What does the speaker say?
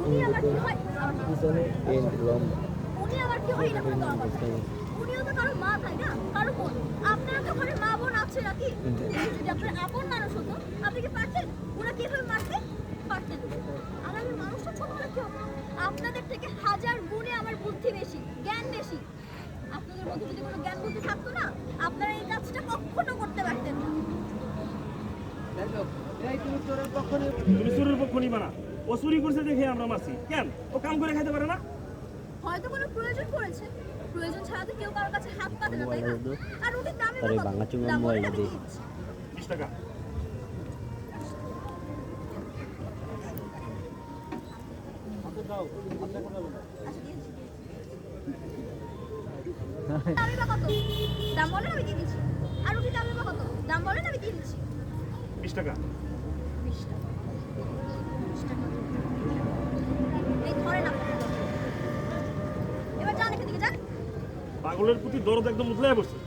উনি আবার কি হয় পিছনে পেন্ট লম্বা উনি আবার কি হয় এটা কোনো দরকার নেই। উনিও তো কারো মা তাই না, কারো বোন। আপনার তো ঘরে মা বোন আছে নাকি? যদি আপনার আপন মানুষ হতো আপনি কি পারতেন ওনাকে এভাবে মারতে? পারতেন। আর আমি মানুষটা ছোট হলে কি হবে? আপনাদের থেকে হাজার গুণে আমার বুদ্ধি বেশি, জ্ঞান বেশি। আপনাদের মধ্যে যদি কোনো জ্ঞান বুদ্ধি থাকতো না, আপনারা এই কাজটা কখনো করতে পারতেন না। তুমি চোরের পক্ষ নিবা না। ও চুরি করছে দেখে আমরা মারছি। কেন ও কাম করে খাইতে পারে না? হয়তো কোনো প্রয়োজন পড়েছে, প্রয়োজন ছাড়া তো কেউ কারোর কাছে হাত পাতে না তাই না? আর ওদের দামই আরে বা কত? ভাঙা চুঙ্গা দাম বলেন মোবাইল আমি দে। দিয়ে দিচ্ছি। 20 টাকা। আচ্ছা, দিয়ে দিচ্ছি। দামই বা কত? দাম বলেন আমি দিয়ে দিচ্ছি। আর রুটির দামই বা কত? দাম বলেন আমি দিয়ে দিচ্ছি। 20 টাকা। 20 টাকা। 20 টাকা। এই ধরেন আপনার। এবার যান এখান থেকে যান। পাগলের প্রতি দরদ একদম উতলায় পড়ছে।